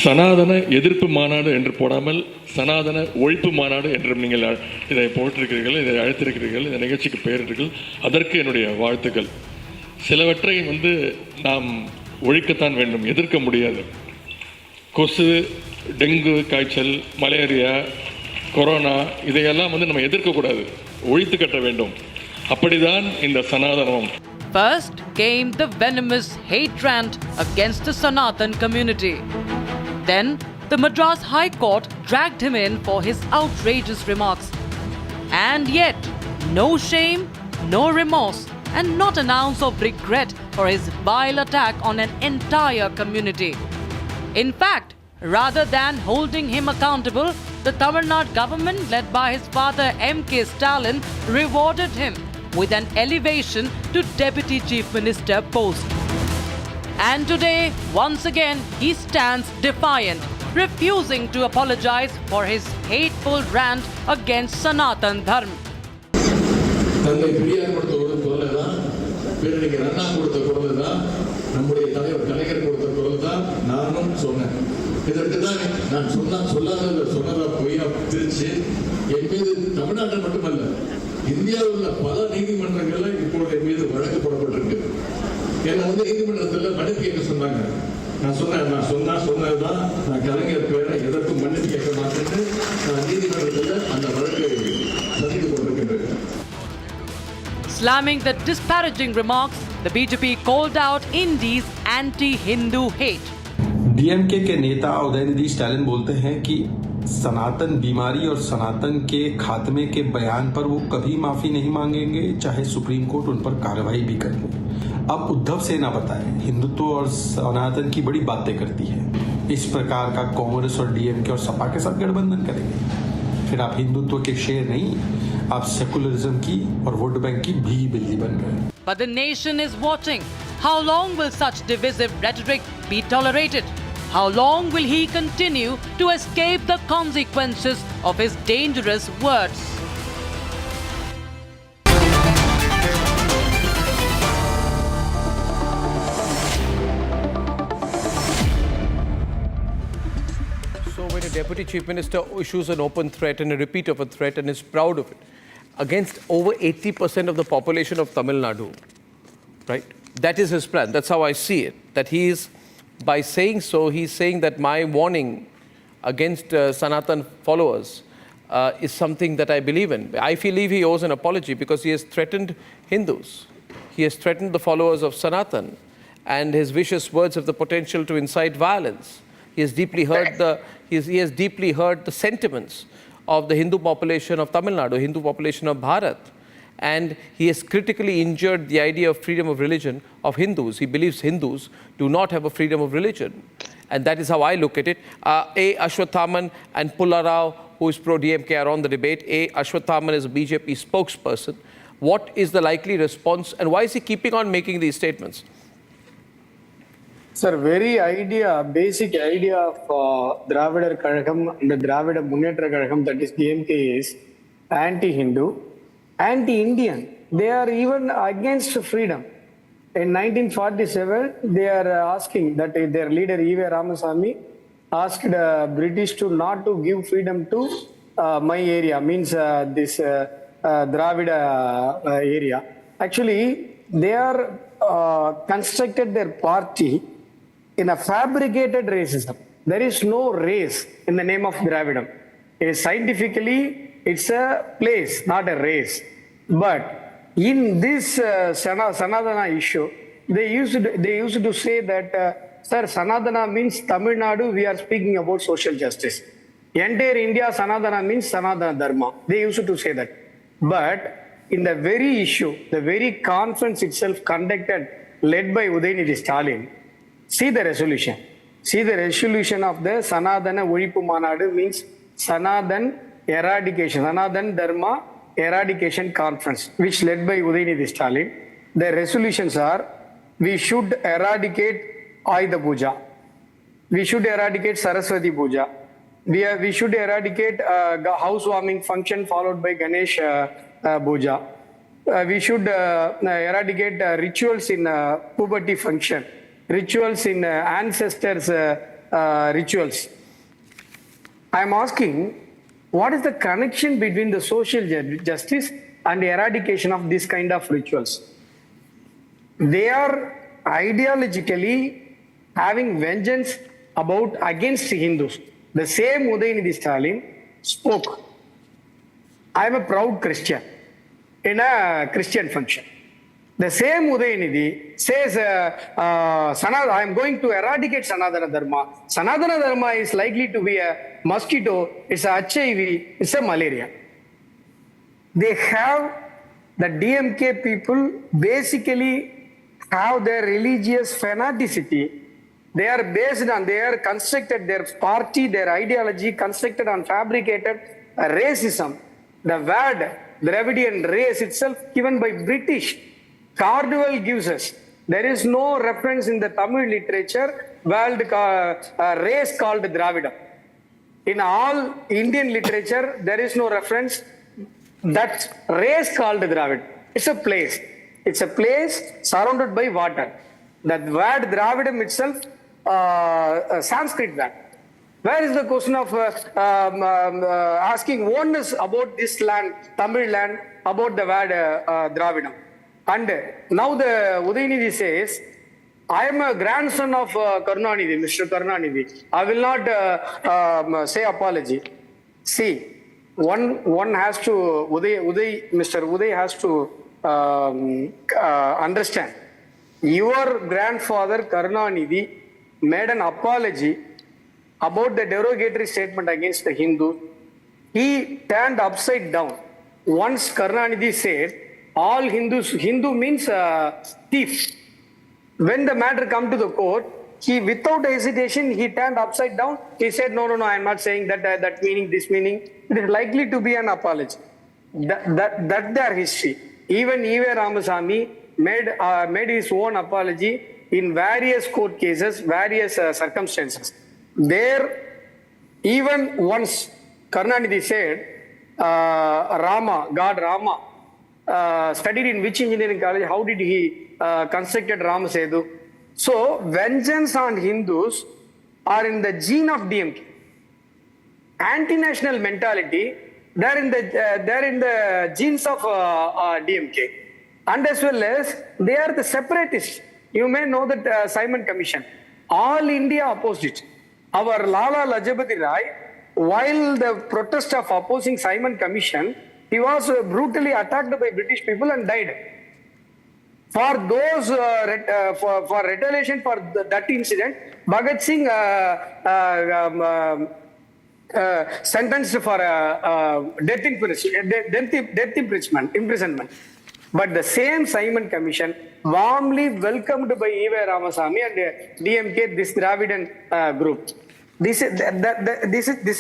சனாதன எதிர்ப்பு மாநாடு என்று போடாமல் சனாதன ஒழிப்பு மாநாடு என்றும் நீங்கள் இதை போட்டிருக்கிறீர்கள், இதை அழைத்திருக்கிறீர்கள், இந்த நிகழ்ச்சிக்கு பெயரிட்டீர்கள். அதற்கு என்னுடைய வாழ்த்துக்கள். சிலவற்றை நாம் ஒழிக்கத்தான் வேண்டும், எதிர்க்க முடியாது. கொசு, டெங்கு காய்ச்சல், மலேரியா, கொரோனா இதையெல்லாம் நம்ம எதிர்க்கக்கூடாது, ஒழித்து கட்ட வேண்டும். அப்படிதான் இந்த சனாதனம். First came the venomous hate rant against the Sanatan community. Then the Madras High Court dragged him in for his outrageous remarks. And yet, no shame, no remorse, and not an ounce of regret for his vile attack on an entire community. In fact, rather than holding him accountable, the Tamil Nadu government, led by his father M.K. Stalin, rewarded him with an elevation to Deputy Chief Minister post. And today, once again, he stands defiant, refusing to apologize for his hateful rant against Sanatan Dharma. தந்தை பெரியார் கொடுத்த ஒரு குரல் தான், பேரறிஞர் அண்ணா கொடுத்த குரல் தான், நம்முடைய தலைவர் கலைஞர் கொடுத்த குரல் தான் நானும் சொன்னேன். இதற்கு தான் நான் சொன்னதா பொய்யா திருச்சி என் மீது தமிழ்நாட்டில் மட்டுமல்ல இந்தியாவில் உள்ள பல நீதிமன்றங்கள்ல இப்போது என் மீது வழக்கு போடப்பட்டிருக்கு. என்னை நீதிமன்றத்தில் மன்னிப்பு கேட்க சொன்னாங்க. நான் சொன்னதுதான், நான் கலைஞர் பேரை எதற்கும் மன்னிப்பு கேட்க மாட்டேன்னு நான் நீதிமன்றத்தில் அந்த வழக்கை சந்தித்து கொண்டிருக்கின்றேன். Slamming the disparaging remarks, the BJP called out Indi's anti-Hindu hate. DMK के नेता उदयनिधि स्टालिन बोलते हैं कि सनातन बीमारी और सनातन के खात्मे के बयान पर वो कभी माफी नहीं मांगेंगे, चाहे सुप्रीम कोर्ट उन पर कार्रवाई भी कर ले। अब उद्धव सेना बताए हिंदुत्व और सनातन की बड़ी बातें करती है, इस प्रकार का कांग्रेस और डीएमके और सपा के साथ गठबंधन करेंगे। फिर आप हिंदुत्व के शेर नहीं, आप सेकुलरिज्म की और वोट बैंक की भी बिल्ली बन रहे हैं. But the nation is watching. How long will such divisive rhetoric be tolerated? How long will he continue to escape the consequences of his dangerous words? So when a Deputy Chief Minister issues an open threat and a repeat of a threat and is proud of it, against over 80% of the population of Tamil Nadu, right? That is his plan. That's how I see it. That he is, by saying so, he's saying that my warning against Sanatan followers is something that I believe in. I believe he owes an apology because he has threatened Hindus. He has threatened the followers of Sanatan, and his vicious words have the potential to incite violence. He has deeply hurt the sentiments of the Hindu population of Tamil Nadu, Hindu population of Bharat. And he has critically injured the idea of freedom of religion of Hindus. He believes Hindus do not have a freedom of religion. And that is how I look at it. A. Ashwathaman and Pullarao, who is pro-DMK, are on the debate. A. Ashwathaman is a BJP spokesperson. What is the likely response, and why is he keeping on making these statements? Sir, basic idea of Dravida Kazhagam and the Dravida Munnetra Kazhagam, that is DMK, is anti-Hindu, anti-Indian. They are even against freedom. In 1947, they are asking that their leader E.V. Ramasamy asked British to not to give freedom to my area, means this Dravida area. Actually, they are constructed their party in a fabricated racism. There is no race in the name of Dravidam. It is scientifically, it's a place, not a race. But in this Sanatana issue, they used to say that, sir, Sanatana means Tamil Nadu, we are speaking about social justice. Entire India, Sanatana means Sanatan Dharma. They used to say that. But in the very issue, the very conference itself conducted, led by Udhayanidhi Stalin, see the resolution. See the resolution of the Sanatana Ozhippu Manadu means Sanatan Eradication, Sanatan Dharma Eradication Conference, which led by Udhayanidhi Stalin. The resolutions are: we should eradicate Ayudha Puja, we should eradicate Saraswati Puja, we should eradicate housewarming function followed by Ganesh Puja, we should eradicate rituals in puberty function, rituals in ancestors rituals. I am asking, what is the connection between the social justice and the eradication of this kind of rituals? They are ideologically having vengeance against Hindus. The same Udhayanidhi Stalin spoke, I am a proud Christian, in a Christian function. The same Udhayanidhi says, I am going to eradicate Sanatana Dharma. Sanatana Dharma is likely to be a mosquito, it's a HIV, it's a malaria. They have, the DMK people basically have their religious fanaticity. They are constructed, their party, their ideology constructed on fabricated racism. The word Dravidian race itself given by British. Cardwell gives us. There is no reference in the Tamil literature race called Dravida. In all Indian literature, there is no reference that race called Dravid. It's a place. It's a place surrounded by water. That word Dravidam itself, Sanskrit word. Where is the question of asking oneness about this land, Tamil land, about the word Dravidam? And now the Udhayanidhi says, I am a grandson of Karunanidhi, Mr. Karunanidhi. I will not say apology. See, one has to, Mr. Uday has to understand. Your grandfather Karunanidhi made an apology about the derogatory statement against the Hindu. He turned upside down. Once Karunanidhi said, all Hindus, Hindu means thief. When the matter come to the court, he without hesitation, he turned upside down. He said, no, I am not saying that meaning, this meaning. It is likely to be an apology. That's their history. Even E.V. Ramasamy made his own apology in various court cases, various circumstances. There, even once Karunanidhi said, God Rama, studied in which engineering college, how did he constructed Rama Setu? So, vengeance on Hindus are in the gene of DMK. Anti-national mentality, they're in the genes of DMK. And as well as, they are the separatists. You may know that Simon Commission. All India opposed it. Our Lala Lajapati Rai, while the protest of opposing Simon Commission, he was brutally attacked by British people and died. For those, for retaliation for that incident, Bhagat Singh sentenced for death imprisonment. But the same Simon Commission, warmly welcomed by E.V. Ramasamy and DMK, this Dravidian group. These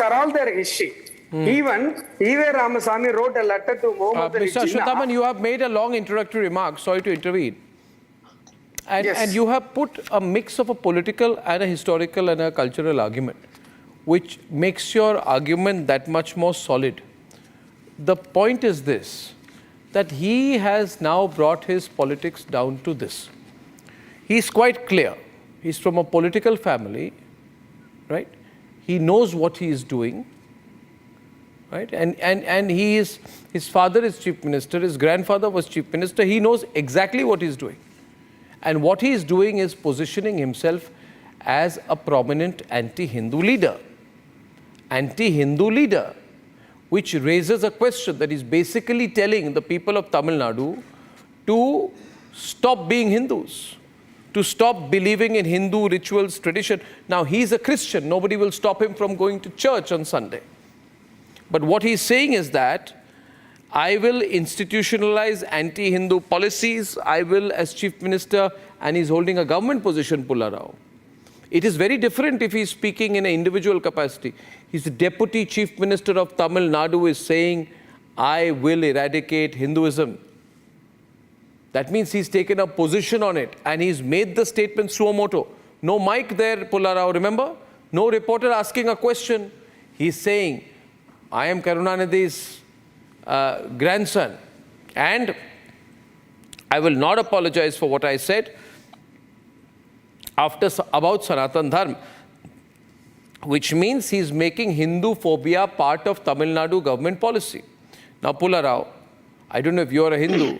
are all their history. Even E.V. Ramasamy wrote a letter to Muhammad Ali Mr. Ashwathaman, you have made a long introductory remark. Sorry to intervene. And you have put a mix of a political and a historical and a cultural argument, which makes your argument that much more solid. The point is this, that he has now brought his politics down to this. He's quite clear. He's from a political family, right? He knows what he is doing. Right? And his father is chief minister, his grandfather was chief minister. He knows exactly what he's doing. And what he is doing is positioning himself as a prominent anti-Hindu leader. Anti-Hindu leader, which raises a question that is basically telling the people of Tamil Nadu to stop being Hindus, to stop believing in Hindu rituals, tradition. Now, he's a Christian. Nobody will stop him from going to church on Sunday. But what he's saying is that I will institutionalize anti-Hindu policies. I will, as chief minister, and he's holding a government position, Pullarao. It is very different if he's speaking in an individual capacity. He's the deputy chief minister of Tamil Nadu is saying, I will eradicate Hinduism. That means he's taken a position on it and he's made the statement suo moto. No mic there, Pullarao, remember? No reporter asking a question. He's saying, I am Karunanidhi's grandson and I will not apologize for what I said about Sanatan Dharma. which means he's making Hindu phobia part of Tamil Nadu government policy. Now, Pularao, I don't know if you're a Hindu,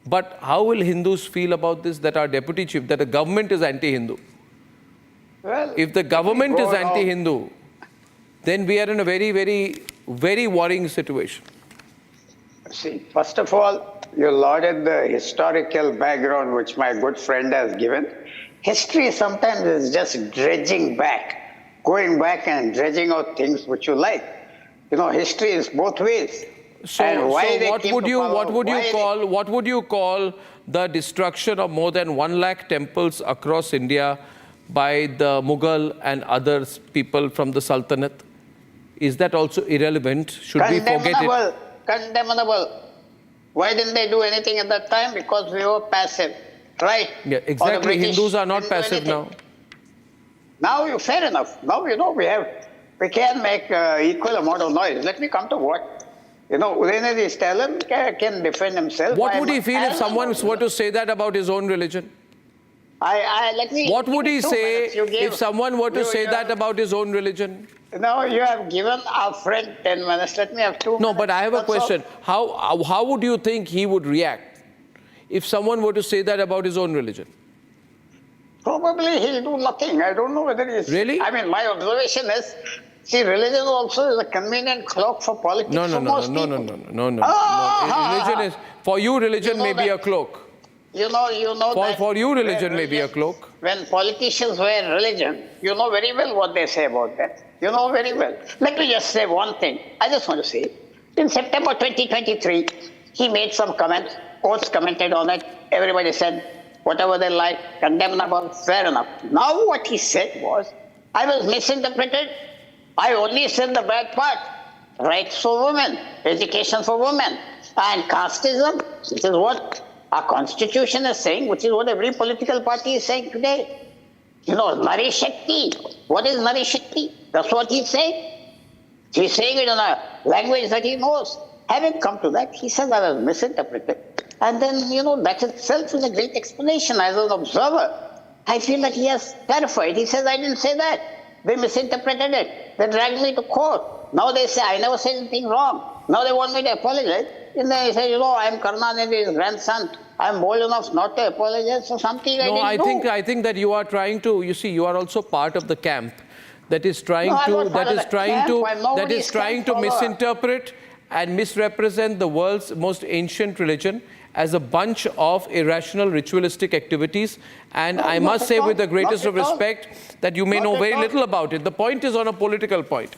but how will Hindus feel about this, that our deputy chief, that the government is anti-Hindu? Well, If the government is go now- anti-Hindu, then we are in a very, very, very worrying situation. See, first of all, you lauded the historical background which my good friend has given. History sometimes is just dredging back, going back and dredging out things which you like. You know, history is both ways. So, And why they what came would to you power, what would you call the destruction of more than 1 lakh temples across India by the Mughal and other people from the Sultanate? Is that also irrelevant? Should we forget it? Condemnable. Why didn't they do anything at that time? Because we were passive, right? Yeah, Or the exactly. British Hindus are not didn't do passive anything. now. Fair enough. Now, you know, we can make equal amount of noise. Let me come to what, you know, Udhayanidhi Stalin can defend himself. What would he feel if someone were to say that about his own religion? Let me. What would he 2 say minutes. You if someone were to say that about his own religion? No, you have given our friend 10 minutes. Let me have 2 minutes. No, but I have a That's all. question. How would you think he would react if someone were to say that about his own religion? Probably he'll do nothing. I don't know whether he's... Really? I mean, my observation is, see, religion also is a convenient cloak for politics No. Religion is, for you, religion may be a cloak. You know that... For you, religion may be a cloak. When politicians wear religion, you know very well what they say about that. You know very well. Let me just say one thing. I just want to say, in September 2023, he made some comments. Courts commented on it. Everybody said, whatever they like, condemnable, fair enough. Now what he said was, I was misinterpreted. I only said the bad part. Rights for women, education for women, and casteism, which is what our constitution is saying, which is what every political party is saying today. You know, Nari Shakti. What is Nari Shakti? That's what he's saying. He's saying it in a language that he knows. Having come to that, he says I was misinterpreted. And then, you know, that itself is a great explanation. As an observer, I feel that he has clarified. He says, I didn't say that. They misinterpreted it. They dragged me to court. Now they say, I never said anything wrong. Now they want me to apologize. And then he says, you know, I'm Karunanidhi's grandson. I'm bold enough not to apologize for something I didn't do. I think that you are trying to, you see, you are also part of the camp that is trying to misinterpret and misrepresent the world's most ancient religion as a bunch of irrational ritualistic activities. And I must say with the greatest of respect that you may know very little about it. The point is on a political point.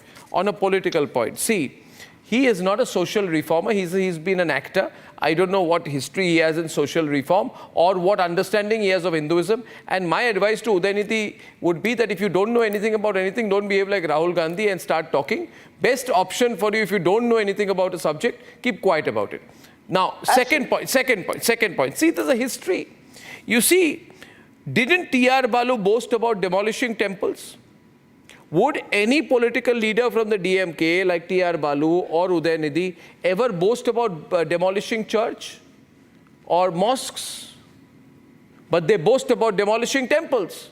See, he is not a social reformer. He's been an actor. I don't know what history he has in social reform or what understanding he has of Hinduism. And my advice to Udhayanidhi would be that if you don't know anything about anything, don't behave like Rahul Gandhi and start talking. Best option for you, if you don't know anything about a subject, keep quiet about it. Now, second point. See, there's a history. You see, didn't T.R. Balu boast about demolishing temples? Would any political leader from the DMK like T.R. Balu or Udhayanidhi ever boast about demolishing church or mosques? But they boast about demolishing temples.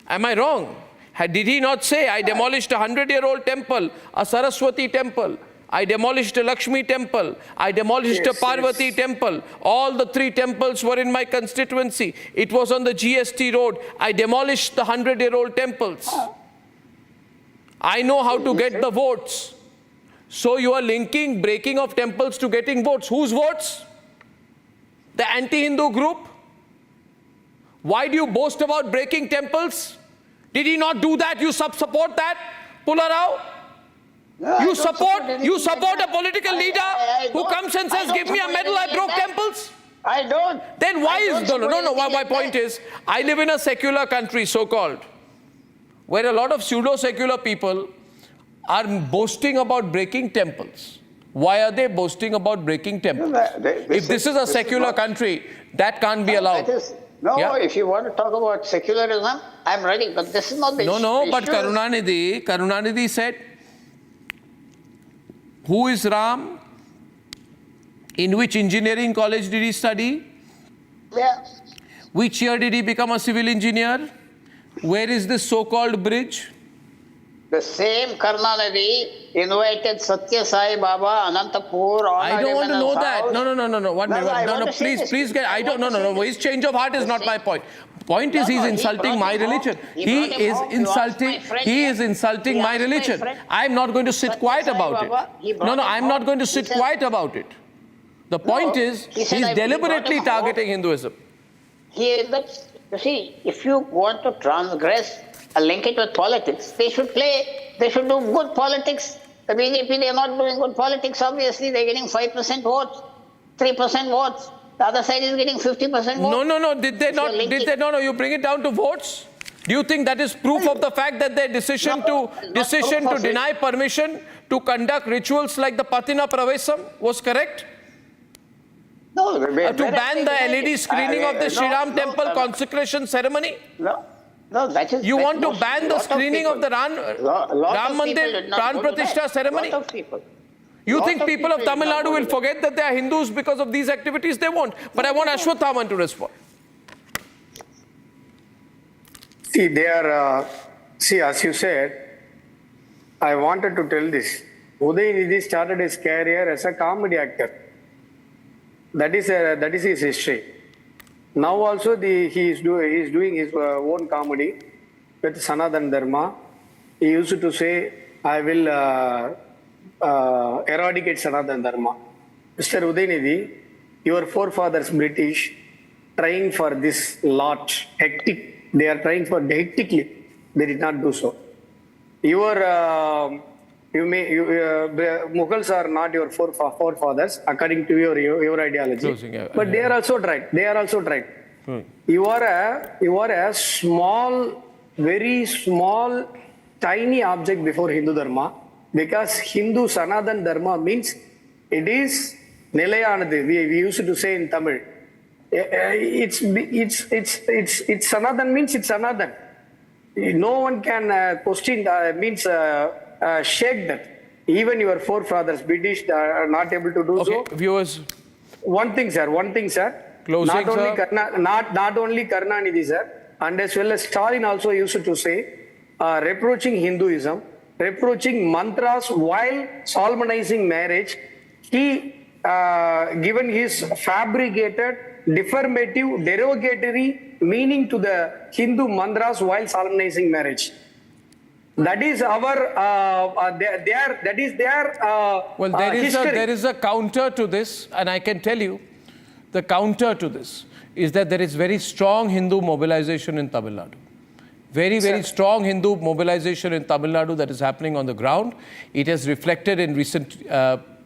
Am I wrong? Did he not say, I demolished a 100-year-old temple, a Saraswati temple, I demolished a Lakshmi temple, I demolished a Parvati temple. All the 3 temples were in my constituency. It was on the GST road. I demolished the 100-year-old temples. I know how to get the votes. So you are linking breaking of temples to getting votes. Whose votes? The anti-Hindu group? Why do you boast about breaking temples? Did he not do that? You support that, Pularao? No, You support a political leader who comes and says, give me a medal, I broke temples? I don't. Then why is, my point is, I live in a secular country, so-called, where a lot of pseudo-secular people are boasting about breaking temples. Why are they boasting about breaking temples? If this is a secular country, that can't be allowed. If you want to talk about secularism, I'm ready, but this is not the issue. But Karunanidhi said, who is Ram? In which engineering college did he study? Yeah. Which year did he become a civil engineer? Where is this so-called bridge? The same Karnanidhi invited Satya Sai Baba, Anantapur, I don't want to know that. No. 1 minute. I No, want to say this. please get. I don't. No. His change of heart is not my point. Point is, he's he insulting my brought him religion. home. He brought him is home. insulting. He asked my friend He here. is insulting He my asked my religion. friend. I'm not going to sit Satya quiet Sai about Baba, he it. brought No. him I'm not home. going to He sit said- quiet about it. The point is, he said, he's he brought deliberately him home. targeting Hinduism. You see, if you want to transgress and link it with politics, they should do good politics. The BJP, they are not doing good politics, obviously. They're getting 5% votes, 3% votes. The other side is getting 50% votes. No. Did they not? No. You bring it down to votes. Do you think that is proof of the fact that their decision to deny permission to conduct rituals like the Patina Pravesam was correct? No, To ban the LED screening of the Sri Ram temple consecration ceremony? No, that is. You that want to most- ban the lot screening of the lot Ram of people Mandir did not Pran go to Pratishtha that. ceremony? Lot of people. You Lot think of people of people Tamil did not Nadu go will to forget that they are Hindus because of these activities? They won't. But I want Ashwathaman to respond. See, they are, as you said, I wanted to tell this. Udhayanidhi started his career as a comedy actor. That is his history. Now also he is doing his own comedy with Sanatan Dharma. He used to say, I will eradicate Sanatan Dharma. Mr. Udhayanidhi, your forefathers British trying for this lot, hectic. They are trying for hectically. They did not do so. Mughals are not your forefathers according to your ideology. But they are also tried. You are a small, very small, tiny object before Hindu Dharma, because Hindu Sanatan Dharma means it is Nilayanathu. We used to say in Tamil. It's Sanatan means it's Sanatan. No one can question, shake that. Even your forefathers, British, are not able to do so. Viewers. One thing, sir. Closing, not only Karnanidhi, sir, and as well as Stalin also used to say, reproaching Hinduism, reproaching mantras while solemnizing marriage. He given his fabricated, deformative, derogatory meaning to the Hindu mantras while solemnizing marriage. That is our, that is their history. There is a counter to this, and I can tell you, the counter to this is that there is very strong Hindu mobilization in Tamil Nadu. Very strong Hindu mobilization in Tamil Nadu that is happening on the ground. It has reflected in recent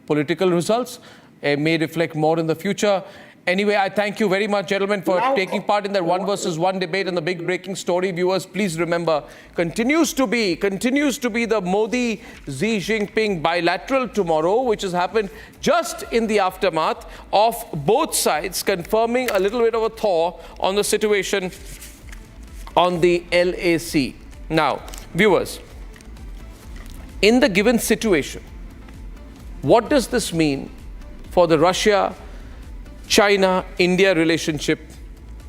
political results. It may reflect more in the future. Anyway, I thank you very much, gentlemen, for taking part in that 1 versus 1 debate and the big breaking story. Viewers, please remember, continues to be the Modi-Xi Jinping bilateral tomorrow, which has happened just in the aftermath of both sides confirming a little bit of a thaw on the situation on the LAC. Now, viewers, in the given situation, what does this mean for the Russia-China-India relationship,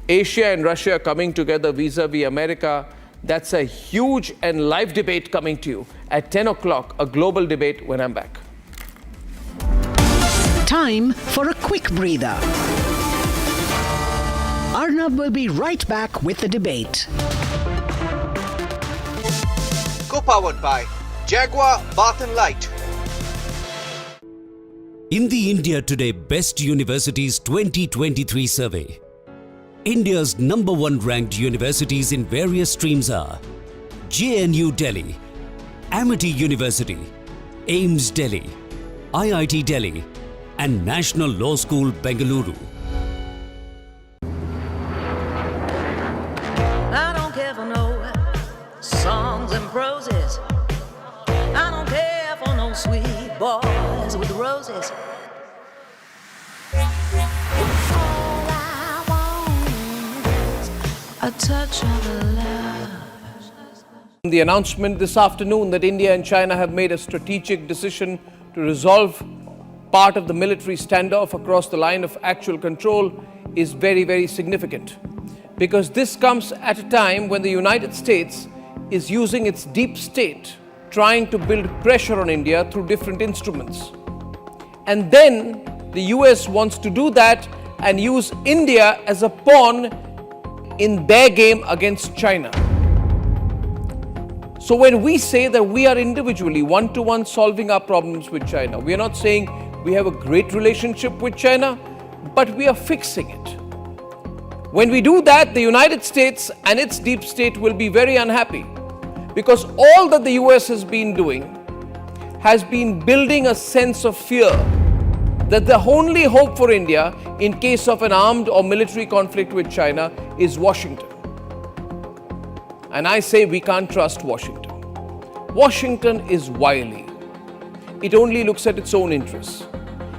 Asia and Russia coming together vis-a-vis America? That's a huge and live debate coming to you at 10 o'clock, a global debate when I'm back. Time for a quick breather. Arnab will be right back with the debate. Co-powered by Jaguar Bath & Light. In the India Today Best Universities 2023 survey, India's #1 ranked universities in various streams are JNU Delhi, Amity University, AIMS Delhi, IIT Delhi, and National Law School Bengaluru. I don't care for no songs and proses. I don't care for no sweet boys with roses. All I want is a touch of love. The announcement this afternoon that India and China have made a strategic decision to resolve part of the military standoff across the line of actual control is very, very significant, because this comes at a time when the United States is using its deep state trying to build pressure on India through different instruments. And then the US wants to do that and use India as a pawn in their game against China. So when we say that we are individually one-to-one solving our problems with China, we are not saying we have a great relationship with China, but we are fixing it. When we do that, the United States and its deep state will be very unhappy, because all that the US has been doing has been building a sense of fear that the only hope for India in case of an armed or military conflict with China is Washington. And I say we can't trust Washington. Washington is wily. It only looks at its own interests.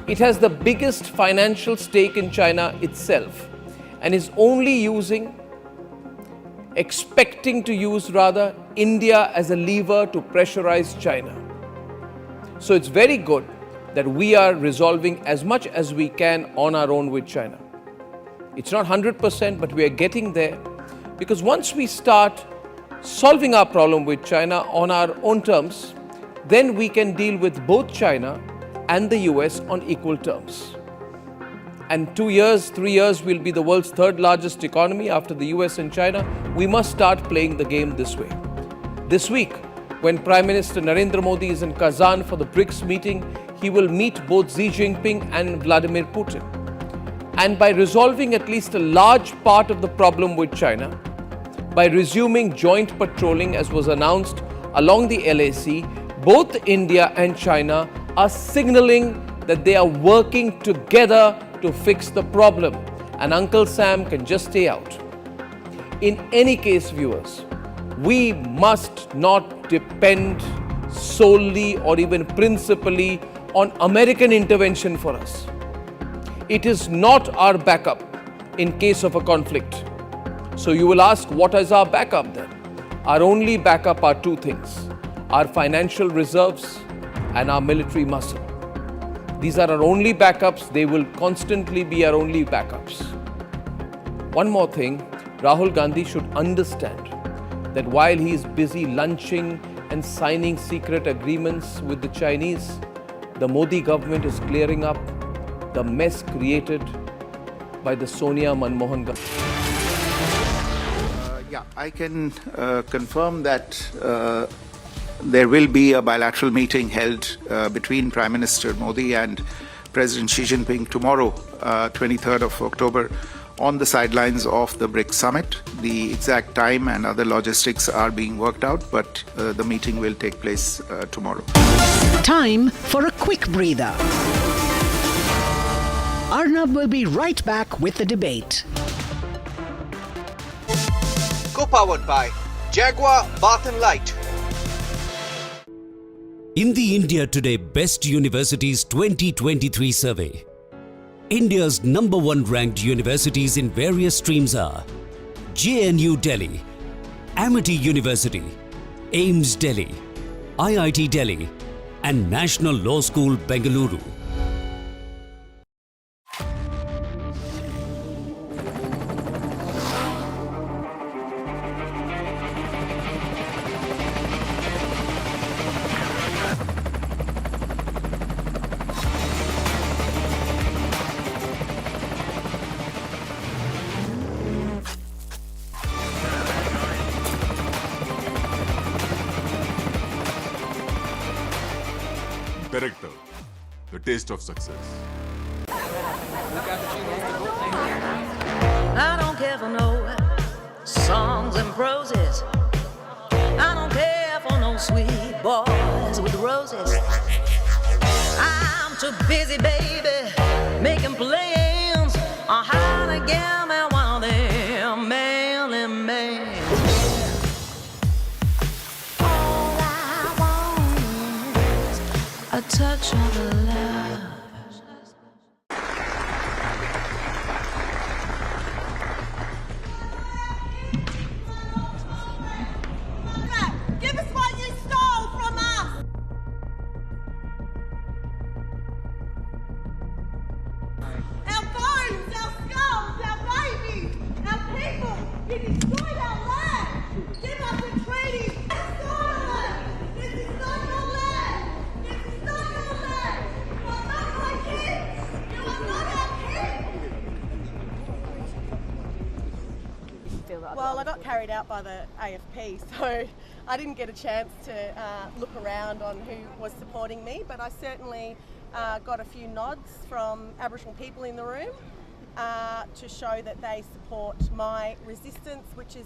It has the biggest financial stake in China itself and is only expecting to use India as a lever to pressurize China. So it's very good that we are resolving as much as we can on our own with China. It's not 100%, but we are getting there, because once we start solving our problem with China on our own terms, then we can deal with both China and the US on equal terms. And 2 years, 3 years, we'll be the world's third largest economy after the US and China. We must start playing the game this way. This week, when Prime Minister Narendra Modi is in Kazan for the BRICS meeting, he will meet both Xi Jinping and Vladimir Putin. And by resolving at least a large part of the problem with China, by resuming joint patrolling as was announced along the LAC, both India and China are signaling that they are working together to fix the problem, and Uncle Sam can just stay out. In any case, viewers, we must not depend solely or even principally on American intervention for us. It is not our backup in case of a conflict. So you will ask, what is our backup then? Our only backup are two things: our financial reserves and our military muscle. These are our only backups. They will constantly be our only backups. One more thing, Rahul Gandhi should understand that while he is busy lunching and signing secret agreements with the Chinese, the Modi government is clearing up the mess created by the Sonia Manmohan government. Yeah, I can confirm that there will be a bilateral meeting held between Prime Minister Modi and President Xi Jinping tomorrow, 23rd of October, on the sidelines of the BRICS summit. The exact time and other logistics are being worked out, but the meeting will take place tomorrow. Time for a quick breather. Arnab will be right back with the debate. Co-powered by Jaguar Bath & Light. In the India Today Best Universities 2023 survey, India's #1 ranked universities in various streams are JNU Delhi, Amity University, AIMS Delhi, IIT Delhi, and National Law School, Bengaluru. Director, the taste of success. I don't care for no songs and proses. I don't care for no sweet boys with roses. I'm too busy, baby, making plans on how to get me one of them manly men. All I want is a touch of love. Give us what you stole from us! Our bones, our skulls, our babies, our people, you destroyed our lives! Give us the treaty! This is not feel that? Well, I got carried out by the AFP, so I didn't get a chance to look around on who was supporting me, but I certainly got a few nods from Aboriginal people in the room to show that they support my resistance, which is...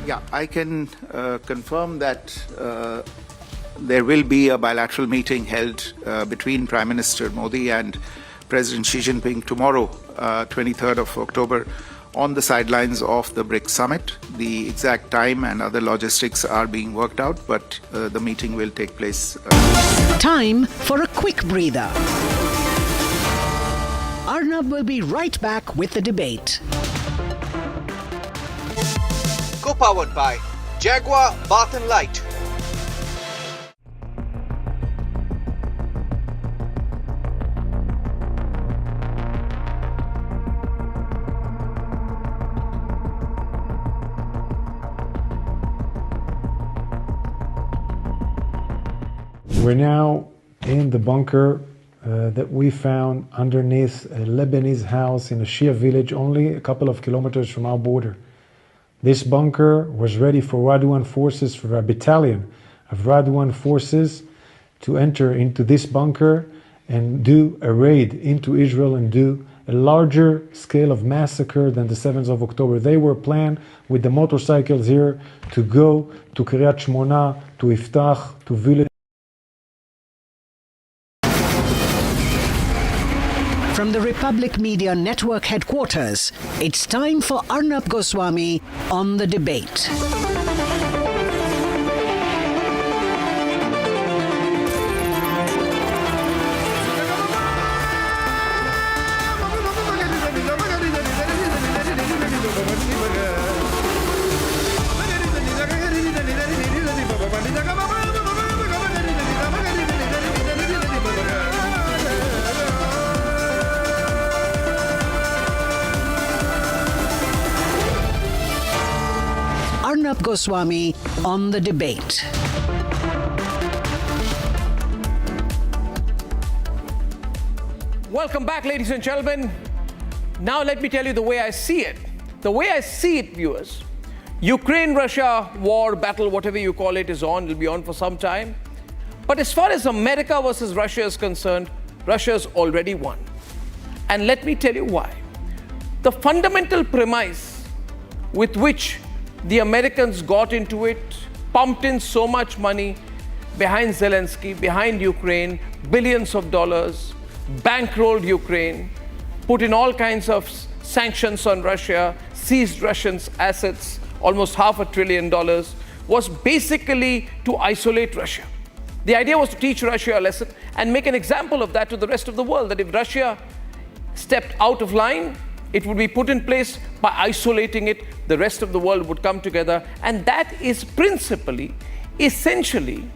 Yeah, I can confirm that there will be a bilateral meeting held between Prime Minister Modi and President Xi Jinping tomorrow, 23rd of October, on the sidelines of the BRICS summit. The exact time and other logistics are being worked out, but the meeting will take place. Time for a quick breather. Arnab will be right back with the debate. Co-powered by Jaguar Bath & Light. We're now in the bunker that we found underneath a Lebanese house in a Shia village only a couple of kilometers from our border. This bunker was ready for Radwan forces, for a battalion of Radwan forces to enter into this bunker and do a raid into Israel and do a larger scale of massacre than the 7th of October. They were planned with the motorcycles here to go to Kiryat Shmona, to Iftach, to village. From the Republic Media Network headquarters, it's time for Arnab Goswami on the debate. Arnab Goswami on the debate. Welcome back, ladies and gentlemen. Now let me tell you the way I see it. The way I see it, viewers, Ukraine-Russia war, battle, whatever you call it, is on. It'll be on for some time. But as far as America versus Russia is concerned, Russia's already won. And let me tell you why. The fundamental premise with which the Americans got into it, pumped in so much money behind Zelensky, behind Ukraine, billions of dollars, bankrolled Ukraine, put in all kinds of sanctions on Russia, seized Russians' assets, almost $500 billion, was basically to isolate Russia. The idea was to teach Russia a lesson and make an example of that to the rest of the world, that if Russia stepped out of line, it would be put in place by isolating it. The rest of the world would come together. And that is principally, essentially,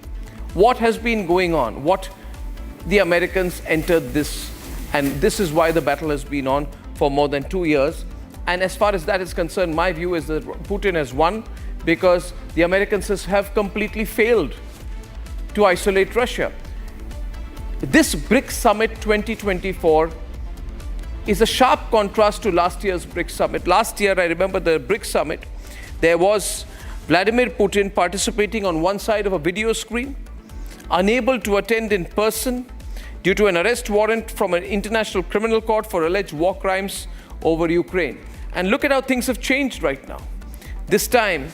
what has been going on, what the Americans entered this. And this is why the battle has been on for more than 2 years. And as far as that is concerned, my view is that Putin has won because the Americans have completely failed to isolate Russia. This BRICS Summit 2024 is a sharp contrast to last year's BRICS Summit. Last year, I remember the BRICS Summit, there was Vladimir Putin participating on one side of a video screen, unable to attend in person due to an arrest warrant from an international criminal court for alleged war crimes over Ukraine. And look at how things have changed right now. This time,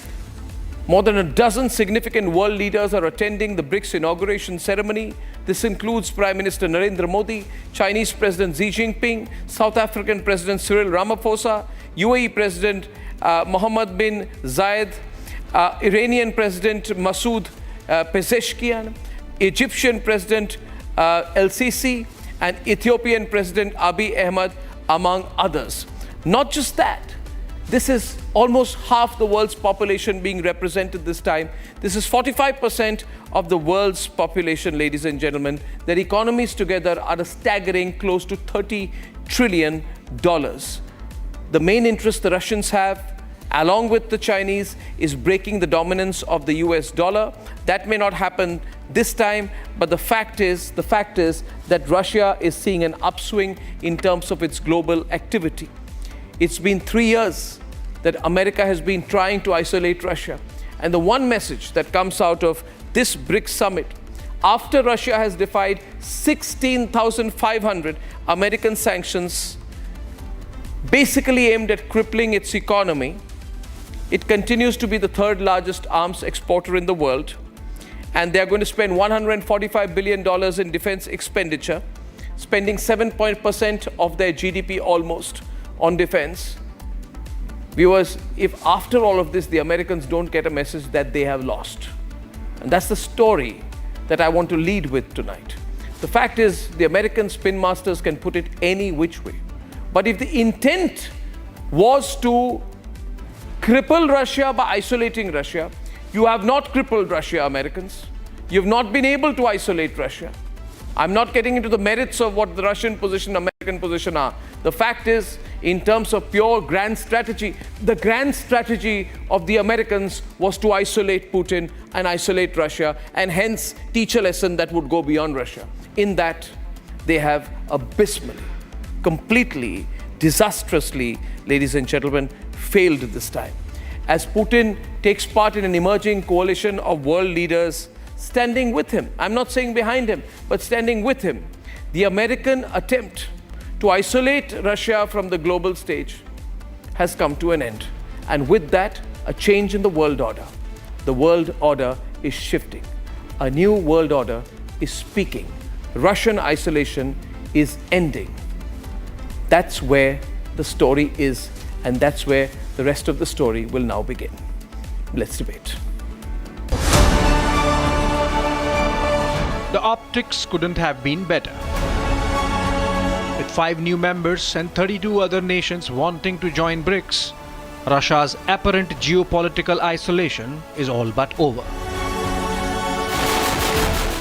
more than a dozen significant world leaders are attending the BRICS inauguration ceremony. This includes Prime Minister Narendra Modi, Chinese President Xi Jinping, South African President Cyril Ramaphosa, UAE President Mohammed bin Zayed, Iranian President Masoud Pezeshkian, Egyptian President El-Sisi, and Ethiopian President Abiy Ahmed, among others. Not just that, this is almost half the world's population being represented this time. This is 45% of the world's population, ladies and gentlemen. Their economies together are a staggering close to $30 trillion. The main interest the Russians have, along with the Chinese, is breaking the dominance of the US dollar. That may not happen this time, but the fact is that Russia is seeing an upswing in terms of its global activity. It's been 3 years that America has been trying to isolate Russia. And the one message that comes out of this BRICS summit, after Russia has defied 16,500 American sanctions, basically aimed at crippling its economy, it continues to be the third largest arms exporter in the world. And they are going to spend $145 billion in defense expenditure, spending 7% of their GDP almost on defense. Viewers, if after all of this, the Americans don't get a message that they have lost. And that's the story that I want to lead with tonight. The fact is, the American spin masters can put it any which way. But if the intent was to cripple Russia by isolating Russia, you have not crippled Russia, Americans. You've not been able to isolate Russia. I'm not getting into the merits of what the Russian position, American position are. The fact is, in terms of pure grand strategy, the grand strategy of the Americans was to isolate Putin and isolate Russia, and hence teach a lesson that would go beyond Russia. In that, they have abysmally, completely, disastrously, ladies and gentlemen, failed this time. As Putin takes part in an emerging coalition of world leaders standing with him, I'm not saying behind him, but standing with him, the American attempt to isolate Russia from the global stage has come to an end. And with that, a change in the world order. The world order is shifting. A new world order is speaking. Russian isolation is ending. That's where the story is, and that's where the rest of the story will now begin. Let's debate. The optics couldn't have been better. With 5 new members and 32 other nations wanting to join BRICS, Russia's apparent geopolitical isolation is all but over.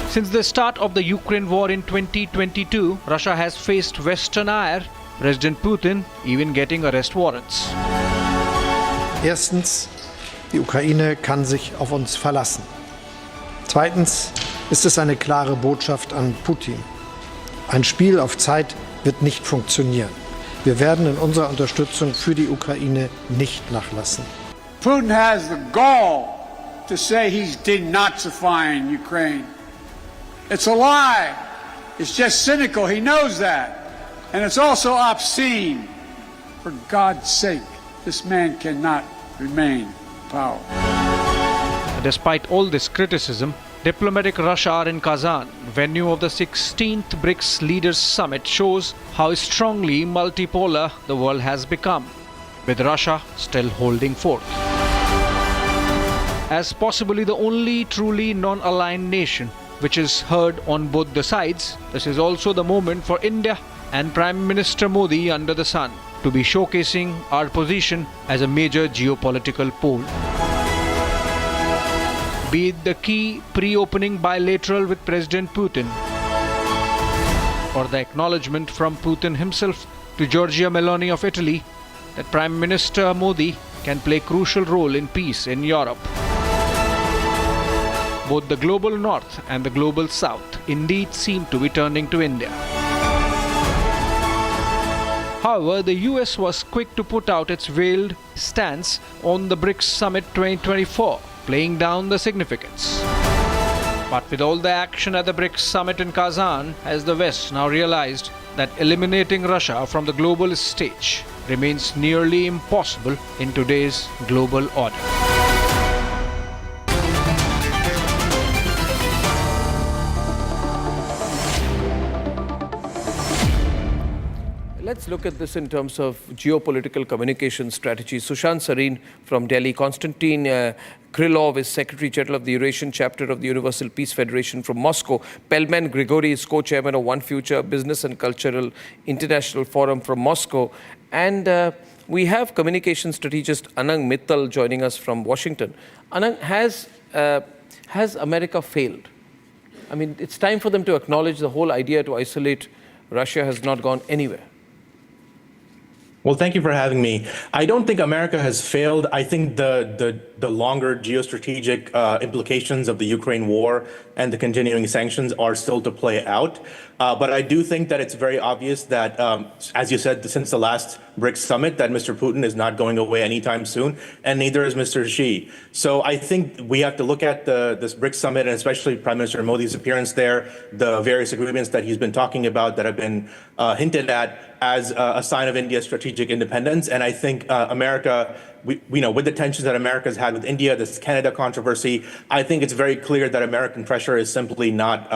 Since the start of the Ukraine war in 2022, Russia has faced Western ire, President Putin even getting arrest warrants. Erstens, die Ukraine kann sich auf uns verlassen. Zweitens ist es eine klare Botschaft an Putin. Ein Spiel auf Zeit wird nicht funktionieren. Wir werden in unserer Unterstützung für die Ukraine nicht nachlassen. Putin has the gall to say he's denazifying Ukraine. It's a lie. It's just cynical. He knows that. And it's also obscene. For God's sake, this man cannot remain in power. Despite all this criticism, diplomatic rush hour in Kazan, venue of the 16th BRICS Leaders Summit, shows how strongly multipolar the world has become, with Russia still holding forth. As possibly the only truly non-aligned nation which is heard on both the sides, this is also the moment for India and Prime Minister Modi under the sun to be showcasing our position as a major geopolitical pole. Be it the key pre-opening bilateral with President Putin, or the acknowledgement from Putin himself to Giorgia Meloni of Italy that Prime Minister Modi can play a crucial role in peace in Europe. Both the global north and the global south indeed seem to be turning to India. However, the US was quick to put out its veiled stance on the BRICS Summit 2024, playing down the significance. But with all the action at the BRICS Summit in Kazan, has the West now realized that eliminating Russia from the global stage remains nearly impossible in today's global order. Let's look at this in terms of geopolitical communication strategy. Sushant Sareen from Delhi, Konstantin Krylov is Secretary General of the Eurasian Chapter of the Universal Peace Federation from Moscow. Pelman Grigory is Co-Chairman of One Future Business and Cultural International Forum from Moscow. And we have communication strategist Anang Mittal joining us from Washington. Anang, has America failed? I mean, it's time for them to acknowledge the whole idea to isolate Russia has not gone anywhere. Well, thank you for having me. I don't think America has failed. I think the longer geostrategic implications of the Ukraine war and the continuing sanctions are still to play out. But I do think that it's very obvious that, as you said, since the last BRICS summit that Mr. Putin is not going away anytime soon, and neither is Mr. Xi. So I think we have to look at this BRICS summit, and especially Prime Minister Modi's appearance there, the various agreements that he's been talking about that have been hinted at as a sign of India's strategic independence. And I think America, with the tensions that America's had with India, this Canada controversy, I think it's very clear that American pressure is simply not,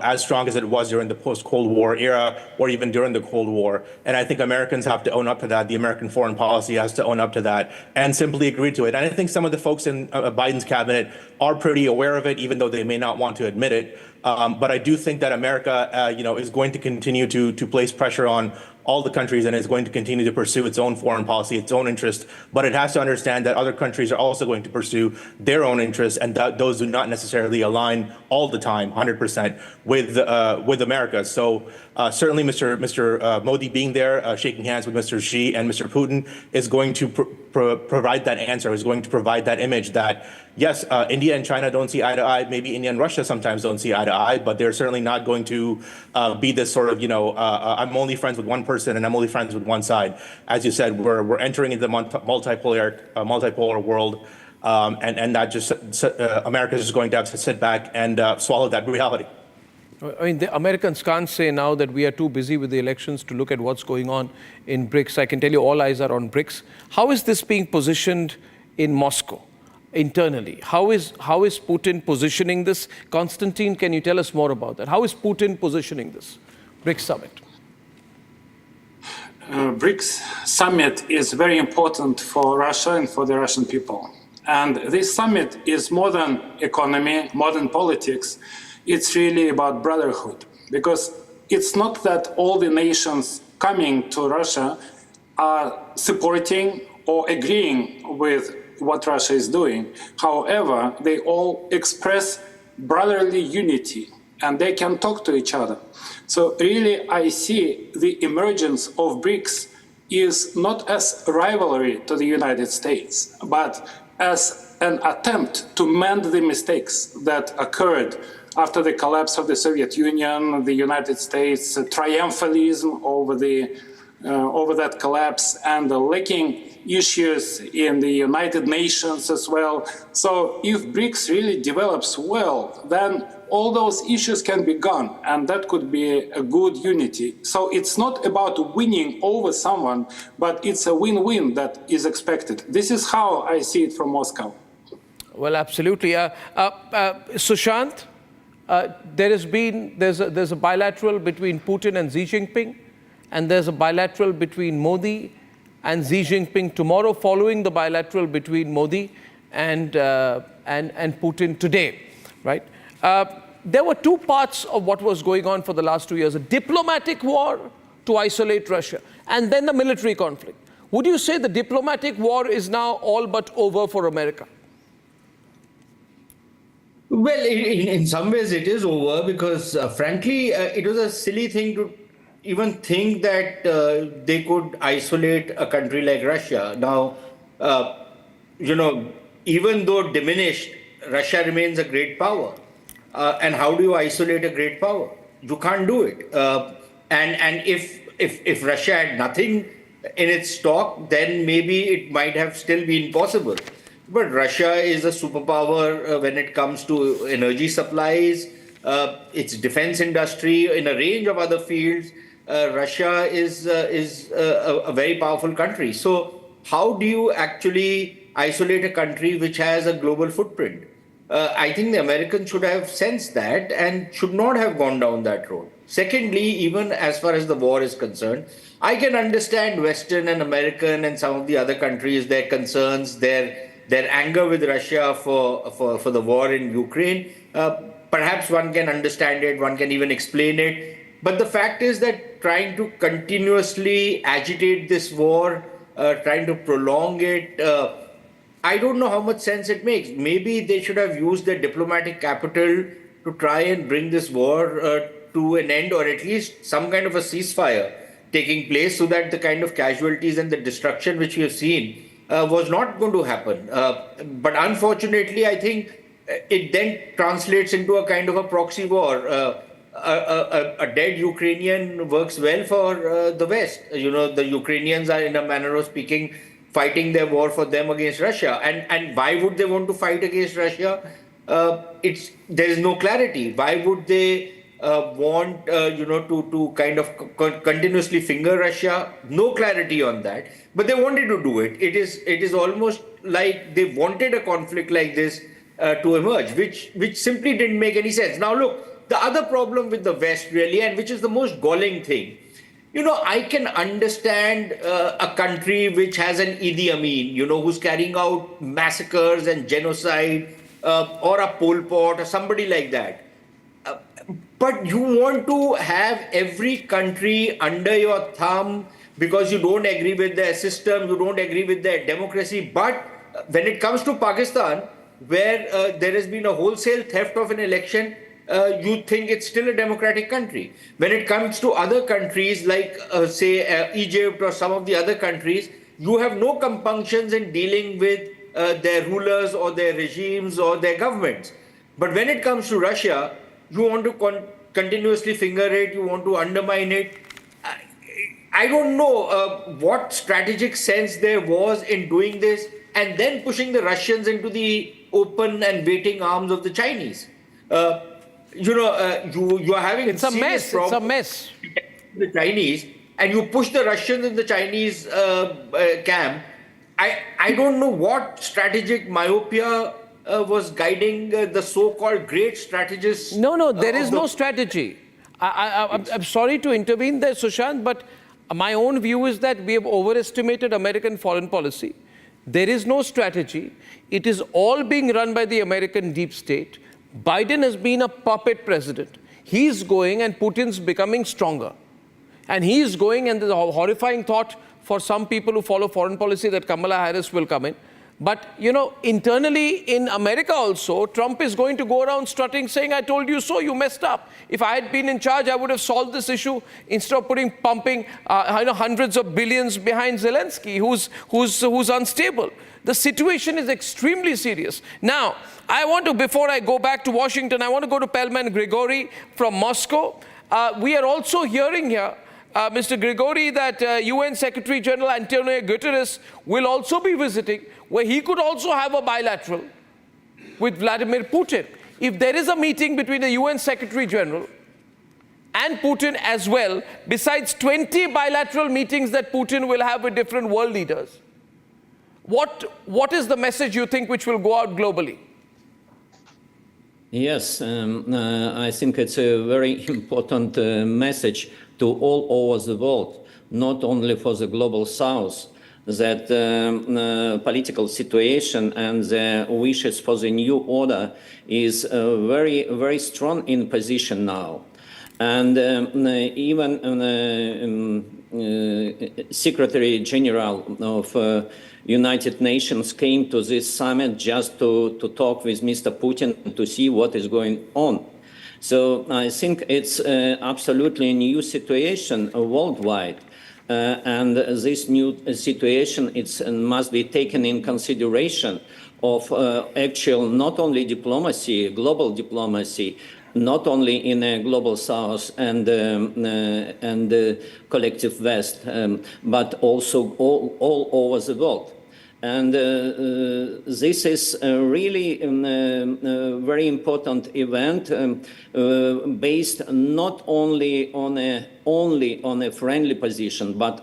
as strong as it was during the post-Cold War era or even during the Cold War. And I think Americans have to own up to that. The American foreign policy has to own up to that and simply agree to it. And I think some of the folks in Biden's cabinet are pretty aware of it, even though they may not want to admit it. But I do think that America, is going to continue to place pressure on all the countries and is going to continue to pursue its own foreign policy, its own interest. But it has to understand that other countries are also going to pursue their own interests, and that those do not necessarily align all the time, 100%, with America. So certainly, Mr. Modi being there, shaking hands with Mr. Xi and Mr. Putin, is going to provide that answer, is going to provide that image that, yes, India and China don't see eye to eye. Maybe India and Russia sometimes don't see eye to eye, but they're certainly not going to be this sort of, I'm only friends with one person and I'm only friends with one side. As you said, we're entering into the multipolar world, and that just America is just going to have to sit back and swallow that reality. I mean, the Americans can't say now that we are too busy with the elections to look at what's going on in BRICS. I can tell you all eyes are on BRICS. How is this being positioned in Moscow internally? How is Putin positioning this? Konstantin, can you tell us more about that? How is Putin positioning this BRICS summit? BRICS summit is very important for Russia and for the Russian people. And this summit is more than economy, more than politics. It's really about brotherhood, because it's not that all the nations coming to Russia are supporting or agreeing with what Russia is doing. However, they all express brotherly unity and they can talk to each other. So really, I see the emergence of BRICS is not as a rivalry to the United States, but as an attempt to mend the mistakes that occurred after the collapse of the Soviet Union, the United States triumphalism over that collapse, and the lacking issues in the United Nations as well. So if BRICS really develops well, then all those issues can be gone, and that could be a good unity. So it's not about winning over someone, but it's a win-win that is expected. This is how I see it from Moscow. Well, absolutely. Sushant, there's a bilateral between Putin and Xi Jinping, and there's a bilateral between Modi and Xi Jinping tomorrow, following the bilateral between Modi and Putin today, right? There were two parts of what was going on for the last 2 years: a diplomatic war to isolate Russia, and then the military conflict. Would you say the diplomatic war is now all but over for America? Well, in some ways it is over, because frankly, it was a silly thing to even think that they could isolate a country like Russia. Now, even though diminished, Russia remains a great power. And how do you isolate a great power? You can't do it. And if Russia had nothing in its stock, then maybe it might have still been possible. But Russia is a superpower when it comes to energy supplies, its defense industry, in a range of other fields. Russia is a very powerful country. So how do you actually isolate a country which has a global footprint? I think the Americans should have sensed that and should not have gone down that road. Secondly, even as far as the war is concerned, I can understand Western and American and some of the other countries, their concerns, their anger with Russia for the war in Ukraine. Perhaps one can understand it, one can even explain it. But the fact is that trying to continuously agitate this war, trying to prolong it, I don't know how much sense it makes. Maybe they should have used their diplomatic capital to try and bring this war to an end, or at least some kind of a ceasefire taking place, so that the kind of casualties and the destruction which we have seen was not going to happen. But unfortunately, I think it then translates into a kind of a proxy war. a dead Ukrainian works well for the West. The Ukrainians are, in a manner of speaking, fighting their war for them against Russia. And why would they want to fight against Russia? There is no clarity. Why would they want to kind of continuously finger Russia? No clarity on that. But they wanted to do it. It is almost like they wanted a conflict like this to emerge, which simply didn't make any sense. Now look, the other problem with the West really, and which is the most galling thing, I can understand a country which has an Idi Amin, who's carrying out massacres and genocide, or a Pol Pot or somebody like that. But you want to have every country under your thumb because you don't agree with their system, you don't agree with their democracy. But when it comes to Pakistan, where there has been a wholesale theft of an election, you think it's still a democratic country. When it comes to other countries like, say, Egypt or some of the other countries, you have no compunctions in dealing with their rulers or their regimes or their governments. But when it comes to Russia, you want to continuously finger it, you want to undermine it. I don't know what strategic sense there was in doing this and then pushing the Russians into the open and waiting arms of the Chinese. You are having it's a mess. It's a mess. The Chinese, and you push the Russians in the Chinese camp. I don't know what strategic myopia was guiding the so-called great strategists. No, there is no strategy. I'm sorry to intervene there, Sushant, but my own view is that we have overestimated American foreign policy. There is no strategy. It is all being run by the American deep state. Biden has been a puppet president. He's going and Putin's becoming stronger. And he's going, and there's a horrifying thought for some people who follow foreign policy that Kamala Harris will come in. But, internally in America also, Trump is going to go around strutting, saying, I told you so, you messed up. If I had been in charge, I would have solved this issue instead of pumping hundreds of billions behind Zelensky, who's unstable. The situation is extremely serious. Now, before I go back to Washington, I want to go to Pelman Grigory from Moscow. We are also hearing here, Mr. Grigory, that UN Secretary General Antonio Guterres will also be visiting, where he could also have a bilateral with Vladimir Putin. If there is a meeting between the UN Secretary General and Putin as well, besides 20 bilateral meetings that Putin will have with different world leaders, what is the message you think which will go out globally? Yes, I think it's a very important message to all over the world, not only for the global south, that political situation and the wishes for the new order is very, very strong in position now. And even Secretary General of United Nations came to this summit just to talk with Mr. Putin to see what is going on. So I think it's absolutely a new situation worldwide. And this new situation must be taken in consideration of actual not only diplomacy, global diplomacy, not only in a global south and collective west, but also all over the world. And this is a really very important event based not only on a friendly position, but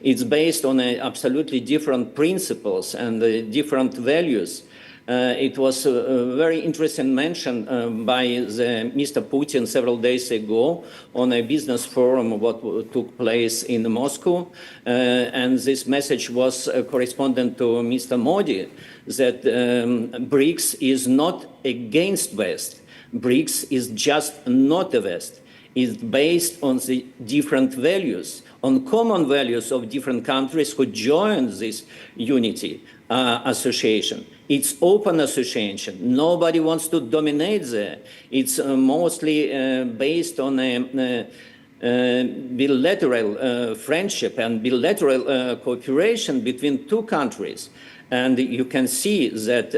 it's based on absolutely different principles and different values. It was a very interesting mention by Mr. Putin several days ago on a business forum what took place in Moscow. And this message was correspondent to Mr. Modi, that BRICS is not against West. BRICS is just not the West. It's based on the different values, on common values of different countries who joined this unity association. It's open association. Nobody wants to dominate there. It's mostly based on bilateral friendship and bilateral cooperation between two countries. And you can see that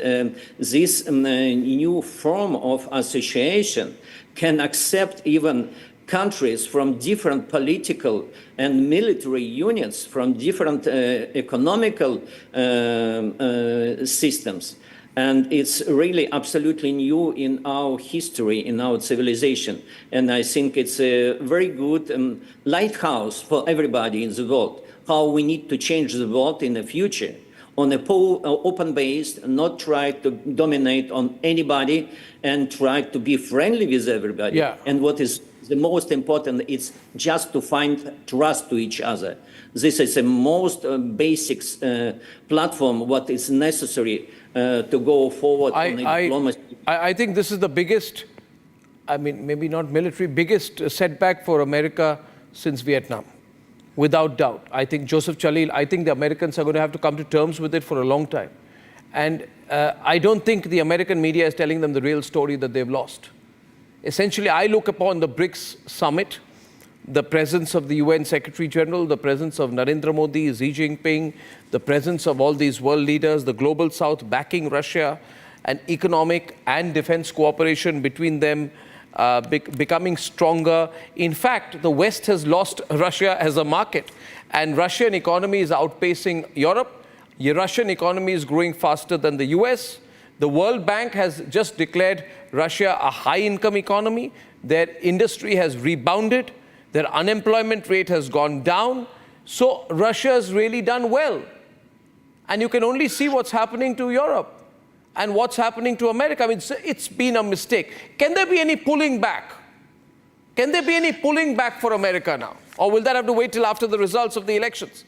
this new form of association can accept even countries from different political and military unions, from different economical systems. And it's really absolutely new in our history, in our civilization. And I think it's a very good lighthouse for everybody in the world, how we need to change the world in the future on a open-based, not try to dominate on anybody and try to be friendly with everybody. Yeah. And what is the most important is just to find trust to each other. This is the most basic platform, what is necessary to go forward on diplomacy. I think this is the biggest, I mean, maybe not military, biggest setback for America since Vietnam. Without doubt. I think Joseph Chalil, I think the Americans are going to have to come to terms with it for a long time. And I don't think the American media is telling them the real story that they've lost. Essentially, I look upon the BRICS summit, the presence of the UN Secretary General, the presence of Narendra Modi, Xi Jinping, the presence of all these world leaders, the global south backing Russia, and economic and defense cooperation between them becoming stronger. In fact, the West has lost Russia as a market, and Russian economy is outpacing Europe. The Russian economy is growing faster than the US. The World Bank has just declared Russia a high-income economy. Their industry has rebounded. Their unemployment rate has gone down. So Russia has really done well. And you can only see what's happening to Europe and what's happening to America. I mean, it's been a mistake. Can there be any pulling back? Can there be any pulling back for America now? Or will that have to wait till after the results of the elections?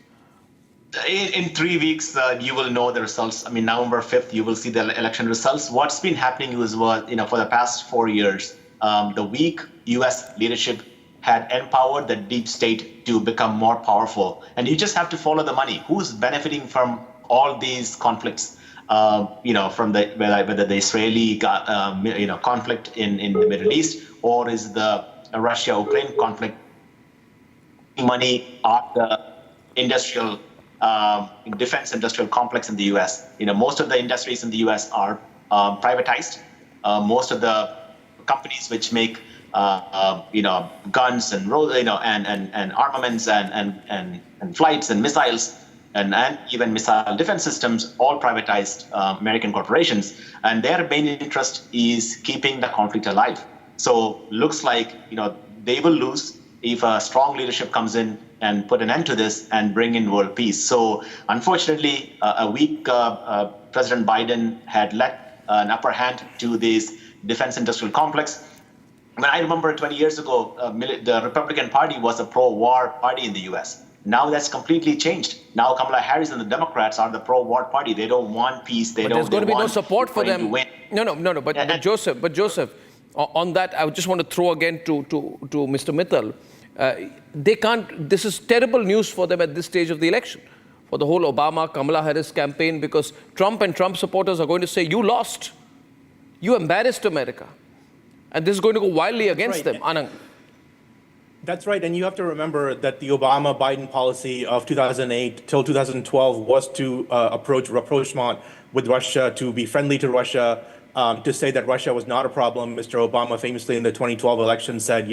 In 3 weeks, you will know the results. I mean, November 5th, you will see the election results. What's been happening is, for the past 4 years, the weak U.S. leadership had empowered the deep state to become more powerful. And you just have to follow the money. Who's benefiting from all these conflicts? From whether the Israeli conflict in the Middle East, or is the Russia-Ukraine conflict? Money are the industrial defense industrial complex in the U.S. Most of the industries in the U.S. are privatized. Most of the companies which make guns and and armaments and flights and missiles and even missile defense systems, all privatized American corporations, and their main interest is keeping the conflict alive. So looks like they will lose if a strong leadership comes in and put an end to this and bring in world peace. So unfortunately, a weak President Biden had let an upper hand to this defense industrial complex. I mean, I remember 20 years ago, the Republican Party was a pro-war party in the U.S. Now that's completely changed. Now Kamala Harris and the Democrats are the pro-war party. They don't want peace. But there's going to be no support for them. No. But Joseph, on that, I just want to throw again to Mr. Mittal. They can't. This is terrible news for them at this stage of the election, for the whole Obama-Kamala Harris campaign, because Trump and Trump supporters are going to say, "You lost. You embarrassed America," and this is going to go wildly against them. Anand. That's right, and you have to remember that the Obama-Biden policy of 2008 till 2012 was to approach rapprochement with Russia, to be friendly to Russia, to say that Russia was not a problem. Mr. Obama famously in the 2012 election said,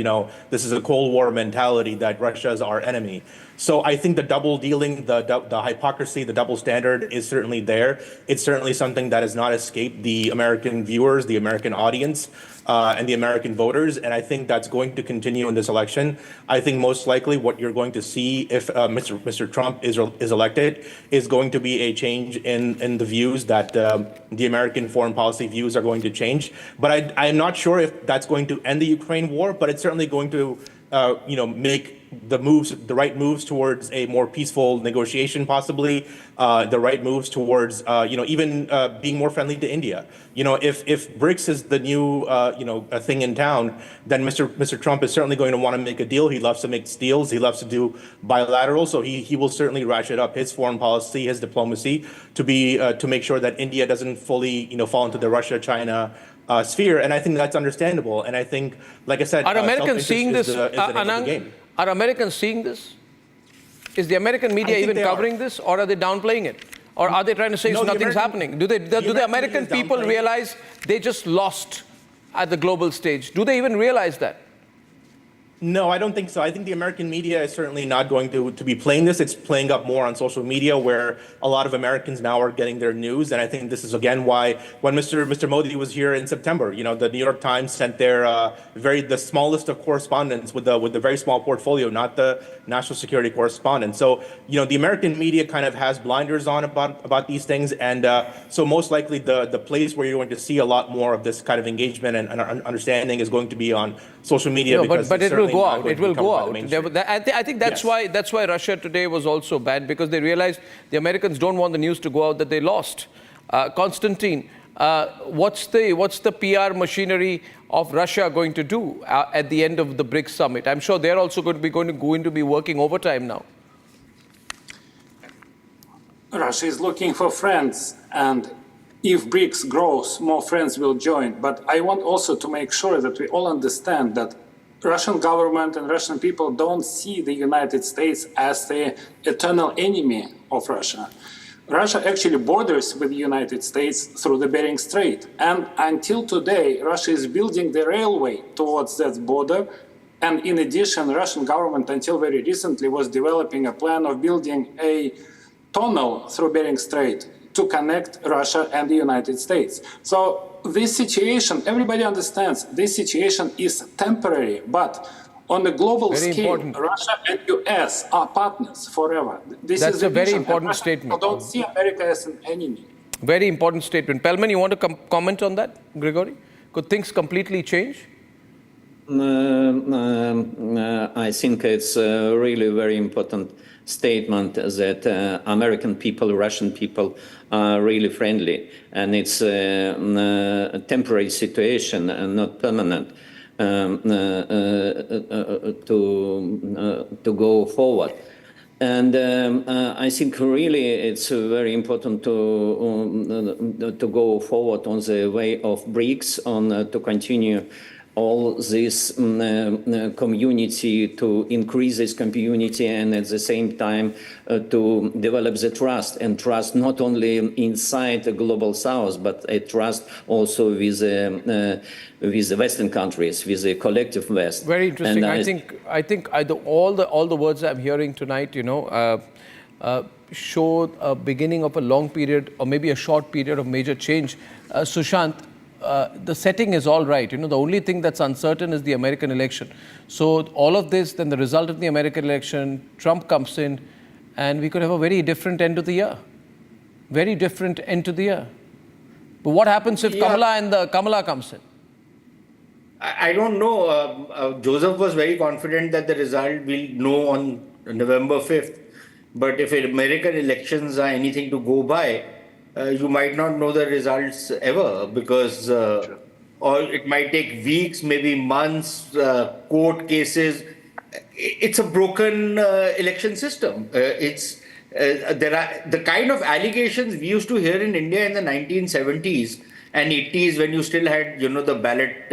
this is a Cold War mentality, that Russia is our enemy. So I think the double dealing, the hypocrisy, the double standard is certainly there. It's certainly something that has not escaped the American viewers, the American audience, and the American voters. And I think that's going to continue in this election. I think most likely what you're going to see if Mr. Trump is elected is going to be a change in the views that the American foreign policy views are going to change. But I'm not sure if that's going to end the Ukraine war, but it's certainly going to make the right moves towards a more peaceful negotiation, possibly the right moves towards even being more friendly to India. If BRICS is the new a thing in town, then Mr. Trump is certainly going to want to make a deal. He loves to make deals. He loves to do bilateral. So he will certainly ratchet up his foreign policy, his diplomacy, to make sure that India doesn't fully fall into the Russia-China sphere, and I think that's understandable. And I think, like I said, are Americans seeing this? Anand, Are Americans seeing this? Is the American media even covering this, or are they downplaying it? Or are they trying to say nothing's happening? Do the American people realize they just lost at the global stage? Do they even realize that? No, I don't think so. I think the American media is certainly not going to be playing this. It's playing up more on social media, where a lot of Americans now are getting their news. And I think this is, again, why when Mr. Modi was here in September, the New York Times sent their the smallest of correspondents with a very small portfolio, not the national security correspondent. So, the American media kind of has blinders on about these things. And so most likely the place where you're going to see a lot more of this kind of engagement and understanding is going to be on social media. But it will go out. It will go out. I think that's why Russia today was also bad, because they realized the Americans don't want the news to go out that they lost. Konstantin, what's the PR machinery of Russia going to do at the end of the BRICS summit? I'm sure they're also going to be working overtime now. Russia is looking for friends, and if BRICS grows, more friends will join. But I want also to make sure that we all understand that Russian government and Russian people don't see the United States as the eternal enemy of Russia. Russia actually borders with the United States through the Bering Strait. And until today, Russia is building the railway towards that border. And in addition, Russian government until very recently was developing a plan of building a tunnel through Bering Strait to connect Russia and the United States. So this situation, everybody understands, this situation is temporary, but on the global scale, Russia and US are partners forever. That's a very important statement. People don't see America as an enemy. Very important statement. Pelman, you want to comment on that, Grigory? Could things completely change? I think it's a really very important statement that American people, Russian people are really friendly, and it's a temporary situation and not permanent to go forward. And I think really it's very important to go forward on the way of BRICS, to continue all this community, to increase this community, and at the same time to develop the trust, and trust not only inside the global south, but a trust also with the Western countries, with the collective West. Very interesting. And I think all the words I'm hearing tonight, show a beginning of a long period, or maybe a short period of major change. Sushant, the setting is all right. The only thing that's uncertain is the American election. So all of this, then the result of the American election, Trump comes in, and we could have a very different end of the year. Very different end to the year. But what happens if Kamala comes in? I don't know. Joseph was very confident that the result we'll know on November 5th. But if American elections are anything to go by, you might not know the results ever, because or it might take weeks, maybe months, court cases. It's a broken election system. There are the kind of allegations we used to hear in India in the 1970s and 80s, when you still had, the ballot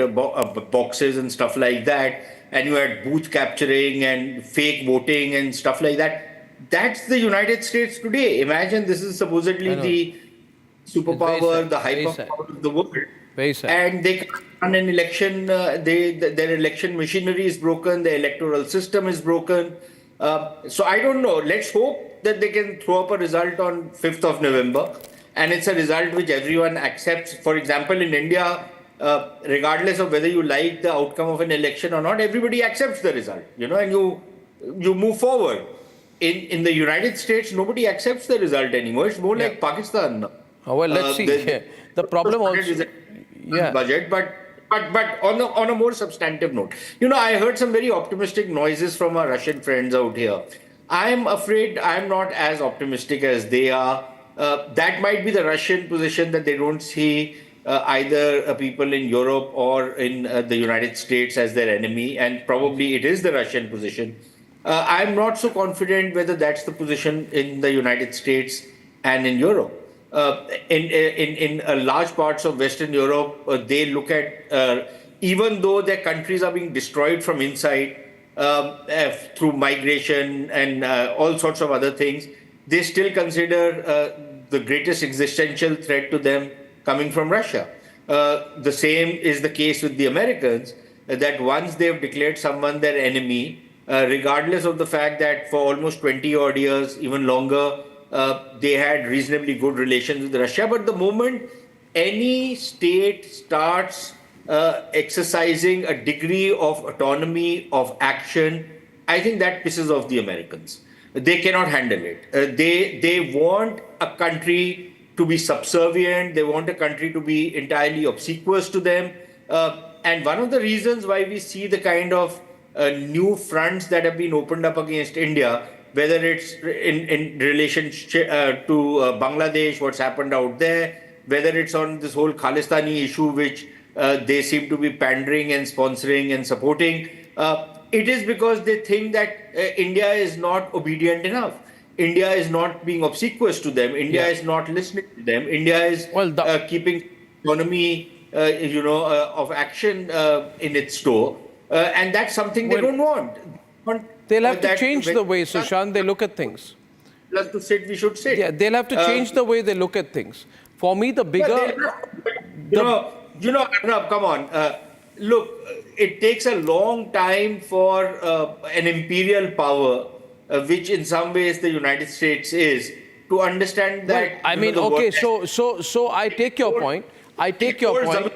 boxes and stuff like that, and you had booth capturing and fake voting and stuff like that. That's the United States today. Imagine this is supposedly the superpower, the hyperpower of the world. And they can't run an election. Their election machinery is broken. The electoral system is broken. So I don't know. Let's hope that they can throw up a result on 5th of November. And it's a result which everyone accepts. For example, in India, regardless of whether you like the outcome of an election or not, everybody accepts the result, and you move forward. In the United States, nobody accepts the result anymore. It's more like Pakistan now. Oh, well, let's see. The problem also is budget, but on a more substantive note, I heard some very optimistic noises from our Russian friends out here. I'm afraid I'm not as optimistic as they are. That might be the Russian position, that they don't see either people in Europe or in the United States as their enemy, and probably it is the Russian position. I'm not so confident whether that's the position in the United States and in Europe. In large parts of Western Europe, they look at, even though their countries are being destroyed from inside, through migration and all sorts of other things, they still consider the greatest existential threat to them coming from Russia. The same is the case with the Americans, that once they've declared someone their enemy, regardless of the fact that for almost 20 odd years, even longer, they had reasonably good relations with Russia. But the moment any state starts exercising a degree of autonomy, of action, I think that pisses off the Americans. They cannot handle it. They want a country to be subservient. They want a country to be entirely obsequious to them. And one of the reasons why we see the kind of new fronts that have been opened up against India, whether it's in relation to Bangladesh, what's happened out there, whether it's on this whole Khalistani issue, which they seem to be pandering and sponsoring and supporting, it is because they think that India is not obedient enough. India is not being obsequious to them. India is not listening to them. India is keeping autonomy, of action in its store. And that's something they don't want. They'll have to change the way, Sushant, they look at things. Plus to sit, we should sit. Yeah, they'll have to change the way they look at things. For me, the bigger... Arnab, come on. Look, it takes a long time for an imperial power, which in some ways the United States is, to understand that... So I take your point. I take your point.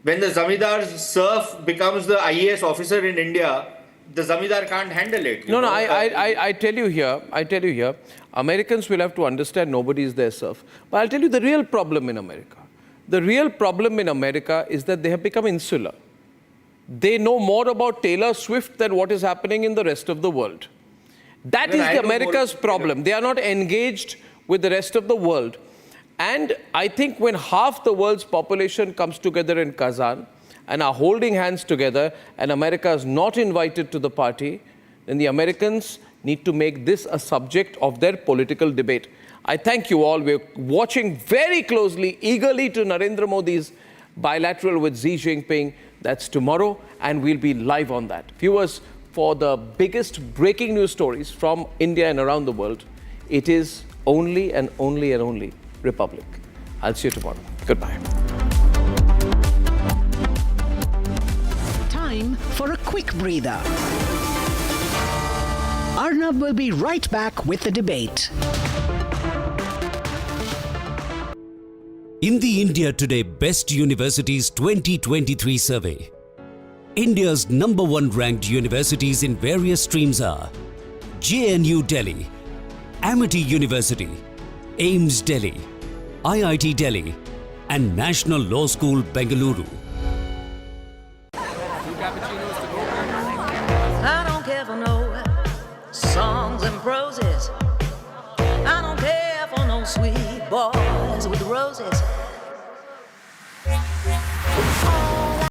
When the Zamidar's serf becomes the IAS officer in India, the Zamidar can't handle it. I tell you here, Americans will have to understand nobody is their serf. But I'll tell you the real problem in America. The real problem in America is that they have become insular. They know more about Taylor Swift than what is happening in the rest of the world. That is America's problem. They are not engaged with the rest of the world. And I think when half the world's population comes together in Kazan and are holding hands together and America is not invited to the party, then the Americans need to make this a subject of their political debate. I thank you all. We're watching very closely, eagerly to Narendra Modi's bilateral with Xi Jinping. That's tomorrow, and we'll be live on that. Viewers, for the biggest breaking news stories from India and around the world, it is only and only and only Republic. I'll see you tomorrow. Goodbye. Time for a quick breather. Arnab will be right back with the debate. In the India Today Best Universities 2023 survey, India's #1 ranked universities in various streams are JNU Delhi, Amity University, AIMS Delhi, IIT Delhi, and National Law School, Bengaluru. I don't care for no songs and proses. I don't care for no sweet boys with roses.